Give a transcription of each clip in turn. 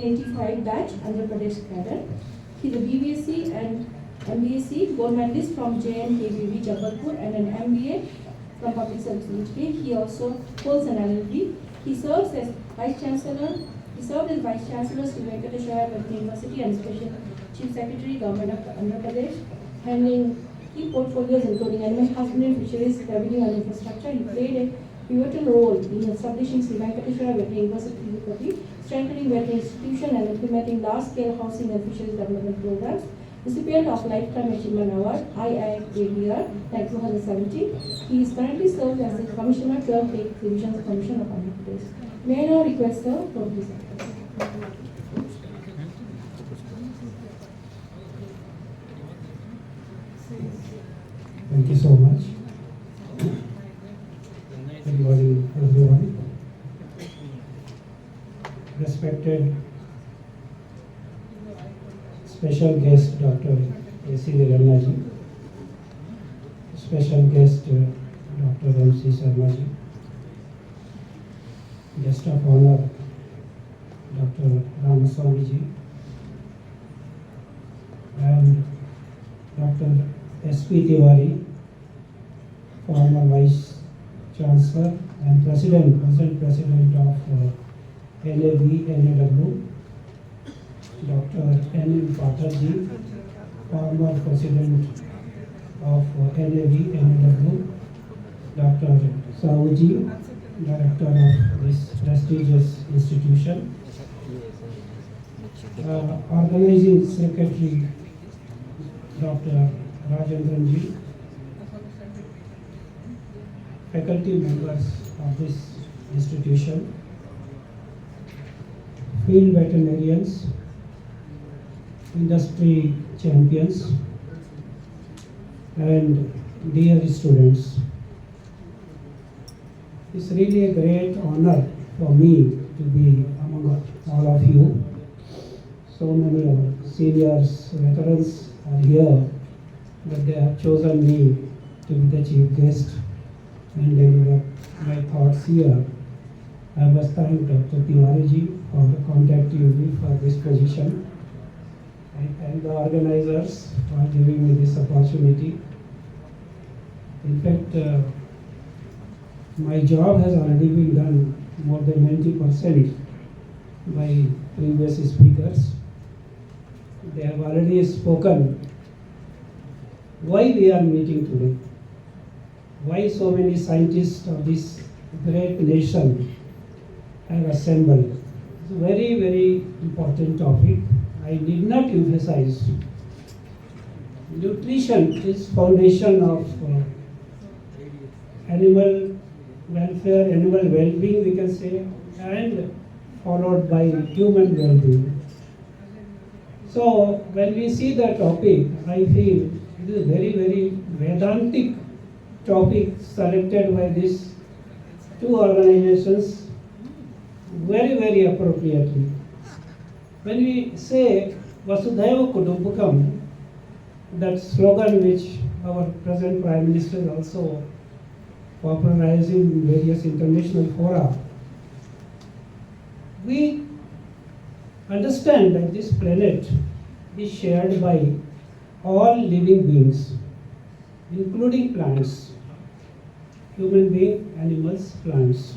1985 batch, Andhra Pradesh cadre. He is a BBSc and MBSc gold medalist from JNKVV Jabalpur and an MBA from Public Service Institute. He also holds an LLB. He serves as Vice Chancellor. He served as Vice Chancellor Sri Venkateswara University and Special Chief Secretary, Government of Andhra Pradesh, handling key portfolios including animal husbandry, fisheries, revenue and infrastructure. He played a pivotal role in establishing Sri Venkateswara Veterinary University, strengthening veterinary institution and implementing large-scale housing and fisheries development programs. Recipient of Lifetime Achievement Award, ICAR-NIANP 2017. He is currently serves as the Commissioner, 12th Division Commission of Andhra Pradesh. May I now request the floor, please. Thank you so much. Good morning, everyone. Respected special guest, Dr. A.C. Niranaji, special guest, Dr. M.C. Sharmaji, guest of honor, Dr. Ramaswamiji, and Dr. S.P. Tiwari, former Vice Chancellor and present President of NAVNAW, Dr. N. Patarji, former President of NAVNAW, Dr. Sahuji, Director of this prestigious institution, Organizing Secretary, Dr. Rajendranji, faculty members of this institution, field veterinarians, industry champions, and dear students. It's really a great honor for me to be among all of you. So many of our seniors, veterans are here, but they have chosen me to be the chief guest and deliver my thoughts here. I must thank Dr. Tiwari for contacting me for this position. I thank the organizers for giving me this opportunity. In fact, my job has already been done more than 90% by previous speakers. They have already spoken why we are meeting today, why so many scientists of this great nation have assembled. It's a very, very important topic. I need not emphasize. Nutrition is foundation of animal welfare, animal well-being, we can say, and followed by human well-being. So when we see the topic, I feel it is a very, very Vedantic topic selected by these two organizations very, very appropriately. When we say Vasudhaiva Kutumbakam, that slogan which our present Prime Minister is also popularizing in various international fora, we understand that this planet is shared by all living beings, including plants, human beings, animals, plants.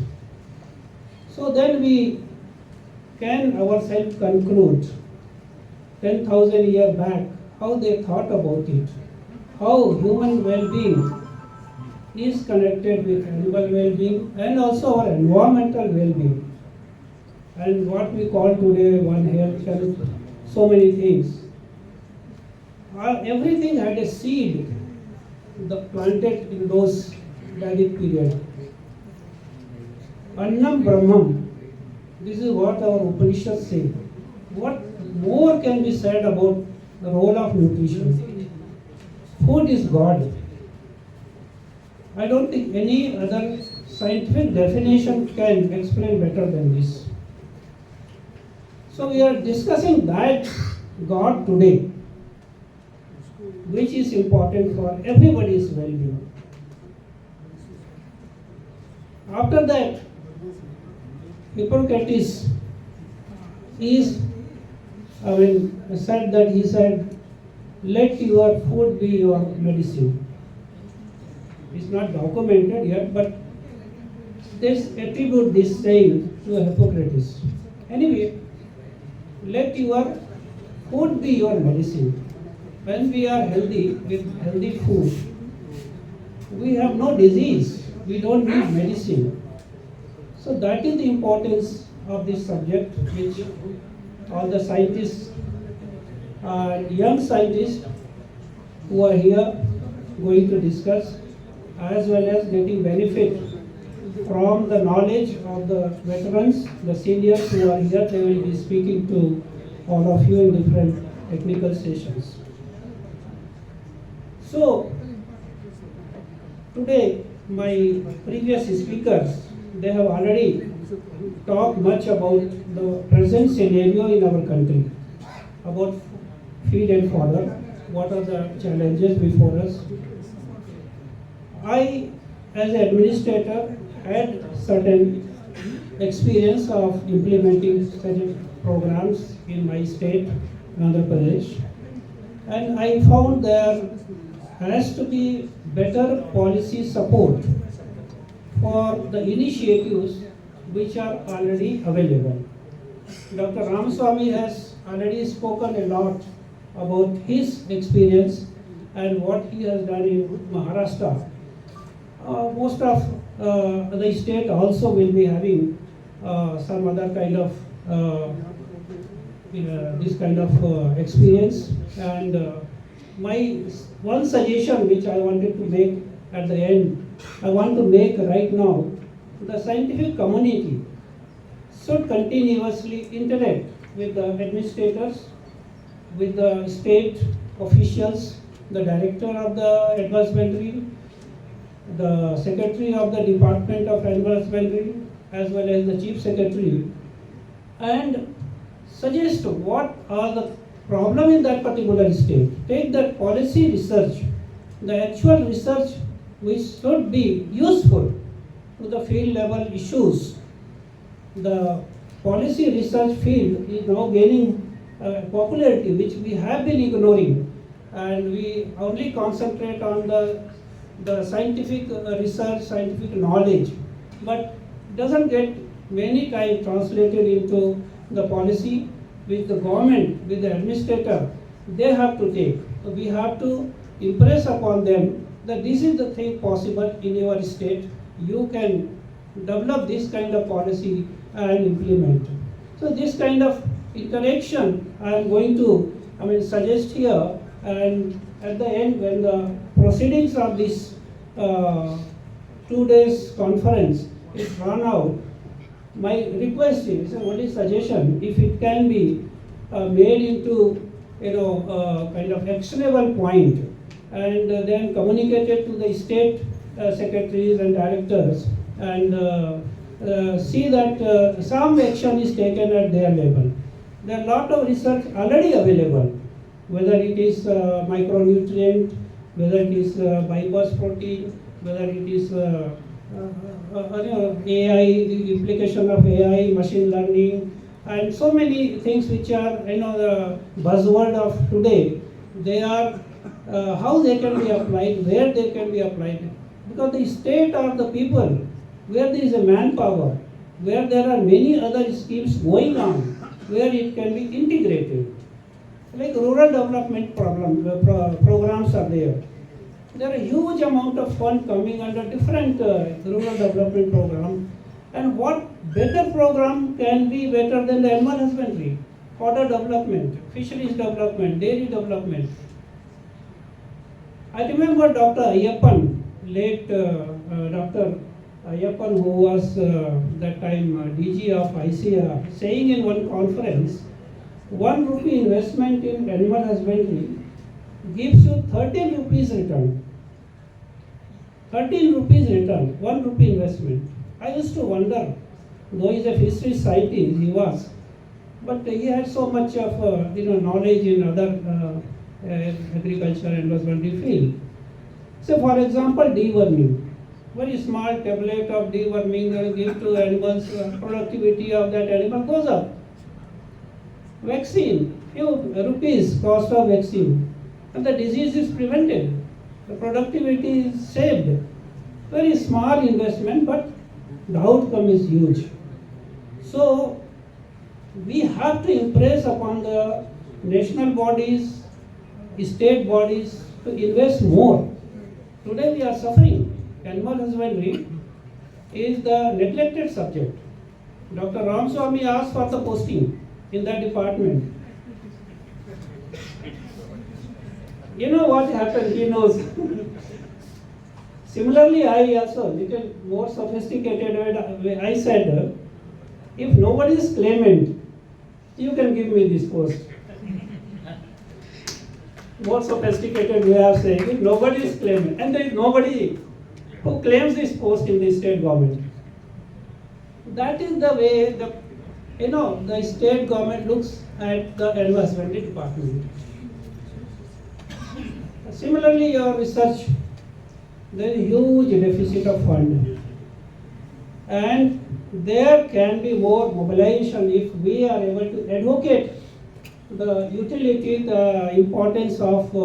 So then we can ourselves conclude 10,000 years back how they thought about it, how human well-being is connected with animal well-being and also our environmental well-being. And what we call today One Health, so many things. Everything had a seed planted in those Vedic period. Annam Brahmam, this is what our Upanishads say. What more can be said about the role of nutrition? Food is God. I don't think any other scientific definition can explain better than this. So we are discussing that God today, which is important for everybody's well-being. After that, Hippocrates is said that he said, let your food be your medicine. It's not documented yet, but this attribute this saying to Hippocrates. Anyway, let your food be your medicine. When we are healthy with healthy food, we have no disease. We don't need medicine. So that is the importance of this subject, which all the scientists and young scientists who are here going to discuss, as well as getting benefit from the knowledge of the veterans, the seniors who are here. They will be speaking to all of you in different technical sessions. So today my previous speakers, they have already talked much about the present scenario in our country, about feed and fodder, what are the challenges before us. I, as an administrator, had certain experience of implementing certain programs in my state, Andhra Pradesh, and I found there has to be better policy support for the initiatives which are already available. Dr. Ramaswamy has already spoken a lot about his experience and what he has done in Maharashtra. Most of the state also will be having some other kind of this kind of experience. And my one suggestion which I wanted to make at the end, I want to make right now, the scientific community should continuously interact with the administrators, with the state officials, the director of the advanced veterinary, the secretary of the Department of Advanced Veterinary, as well as the chief secretary, and suggest what are the problem in that particular state. Take that policy research, the actual research which should be useful to the field level issues. The policy research field is now gaining popularity, which we have been ignoring, and we only concentrate on the scientific research, scientific knowledge, but doesn't get many times translated into the policy which the government, with the administrator, they have to take. So we have to impress upon them that this is the thing possible in your state. You can develop this kind of policy and implement. So this kind of interaction I am going to suggest here, and at the end when the proceedings of this 2 days conference is run out, my request is, only suggestion, if it can be made into kind of actionable point and then communicated to the state secretaries and directors, and see that some action is taken at their level. There are a lot of research already available, whether it is micronutrient, whether it is bypass protein, whether it is AI, the implication of AI, machine learning, and so many things which are the buzzword of today. They are how they can be applied, where they can be applied, because the state or the people where there is a manpower, where there are many other schemes going on, where it can be integrated. Like rural development programs are there. There are a huge amount of fund coming under different rural development program. And what better program can be better than the animal husbandry, fodder development, fisheries development, dairy development. I remember Dr. Ayyappan, late Dr. Ayyappan, who was that time DG of ICAR, saying in one conference, 1 rupee investment in animal husbandry gives you 13 rupees return. 13 rupees return, 1 rupee investment. I used to wonder, though he is a fishery scientist, he was, but he had so much of knowledge in other agriculture and husbandry field. So for example, deworming. Very small tablet of deworming give to animals, productivity of that animal goes up. vaccine, few rupees cost of vaccine, and the disease is prevented. The productivity is saved. Very small investment, but the outcome is huge. So we have to impress upon the national bodies, state bodies to invest more. Today we are suffering. Animal husbandry is the neglected subject. Dr. Ramaswamy asked for the posting in that department. You know what happened, he knows. Similarly, I also, little more sophisticated, I said, if nobody is claimant, you can give me this post. More sophisticated way of saying, if nobody is claimant, and there is nobody who claims this post in the state government. That is the way the state government looks at the animal husbandry department. Similarly, your research, there is huge deficit of fund, and there can be more mobilization if we are able to advocate the utility, the importance of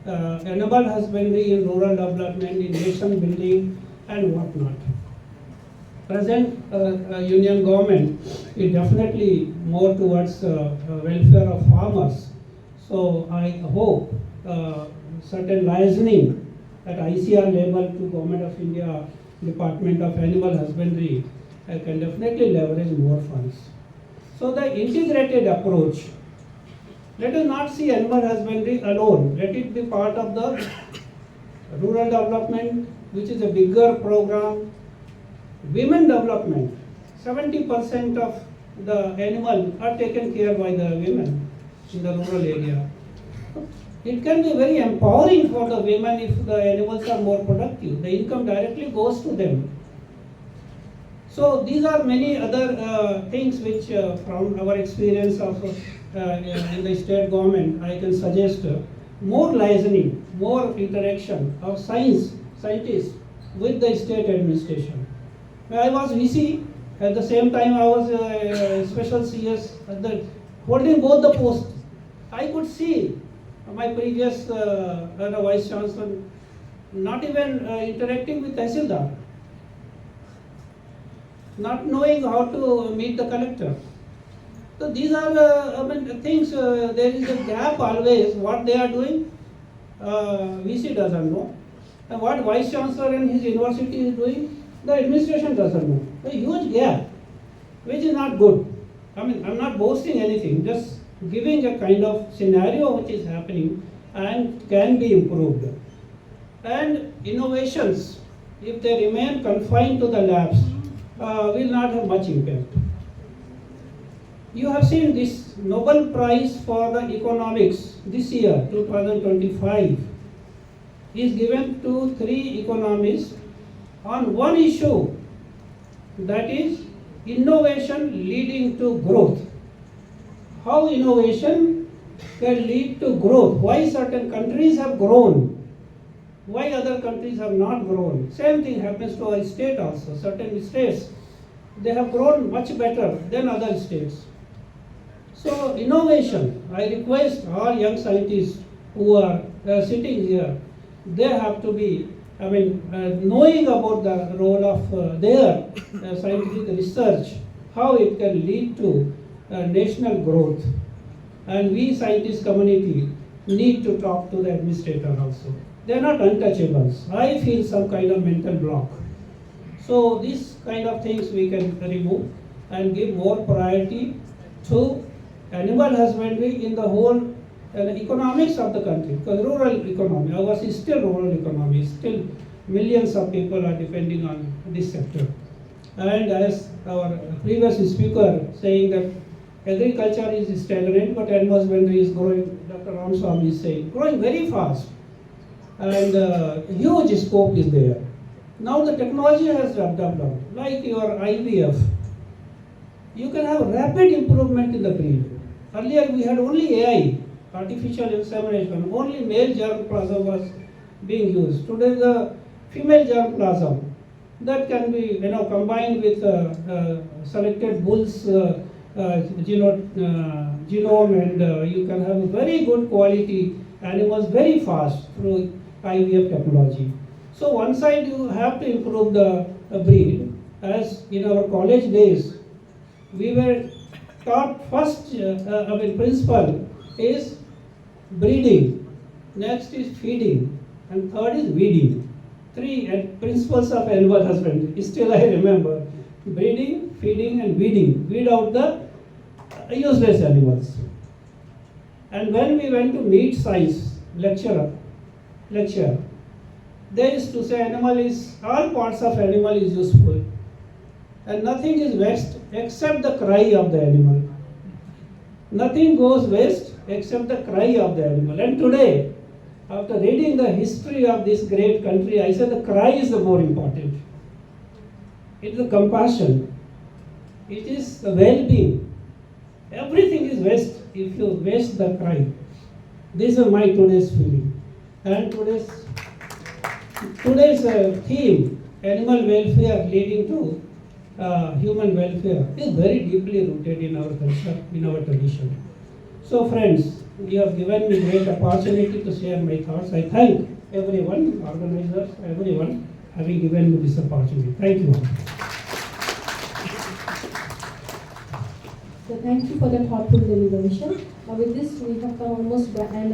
animal husbandry in rural development, in nation building, and whatnot. Present union government is definitely more towards welfare of farmers. So I hope certain liaising at ICR level to Government of India, Department of Animal Husbandry, can definitely leverage more funds. So the integrated approach, let us not see animal husbandry alone. Let it be part of the rural development, which is a bigger program. Women development, 70% of the animals are taken care by the women in the rural area. It can be very empowering for the women if the animals are more productive. The income directly goes to them. So these are many other things which from our experience of in the state government, I can suggest more liaising, more interaction of scientists with the state administration. I was VC, at the same time I was special CS, holding both the posts. I could see my previous Vice Chancellor not even interacting with Tehsildar, not knowing how to meet the collector. So these are things, there is a gap always, what they are doing, VC doesn't know. And what Vice Chancellor and his university is doing, the administration doesn't know. A huge gap, which is not good. I'm not boasting anything, just giving a kind of scenario which is happening and can be improved. And innovations, if they remain confined to the labs, will not have much impact. You have seen this Nobel Prize for the economics this year, 2025, is given to 3 economists on one issue, that is innovation leading to growth. How innovation can lead to growth? Why certain countries have grown? Why other countries have not grown? Same thing happens to our state also. Certain states, they have grown much better than other states. So innovation, I request all young scientists who are sitting here, they have to be knowing about the role of their scientific research, how it can lead to national growth. And we scientist community need to talk to the administrator also. They are not untouchables. I feel some kind of mental block. So these kind of things we can remove and give more priority to animal husbandry in the whole economics of the country. Because rural economy, ours is still rural economy, still millions of people are depending on this sector. And as our previous speaker saying that agriculture is stagnant, but animal husbandry is growing, Dr. Ramaswamy is saying, growing very fast. And huge scope is there. Now the technology has developed, like your IVF. You can have rapid improvement in the breed. Earlier we had only AI, artificial insemination, only male germplasm was being used. Today the female germplasm that can be combined with selected bulls genome, and you can have very good quality animals very fast through IVF technology. So one side you have to improve the breed, as in our college days we were taught first, principle is breeding, next is feeding, and third is weeding. Three principles of animal husbandry. Still I remember: breeding, feeding, and weeding. Weed out the useless animals. And when we went to meat science lecture, they used to say all parts of animal is useful, and nothing is waste except the cry of the animal. Nothing goes waste except the cry of the animal. And today, after reading the history of this great country, I say the cry is the more important. It is the compassion. It is the well-being. Everything is waste if you waste the cry. This is my today's feeling. And today's theme, animal welfare leading to human welfare, is very deeply rooted in our culture, in our tradition. So friends, you have given me great opportunity to share my thoughts. I thank everyone, organizers, everyone having given me this opportunity. Thank you. So thank you for the thoughtful deliberation. With this, we have come almost to the end of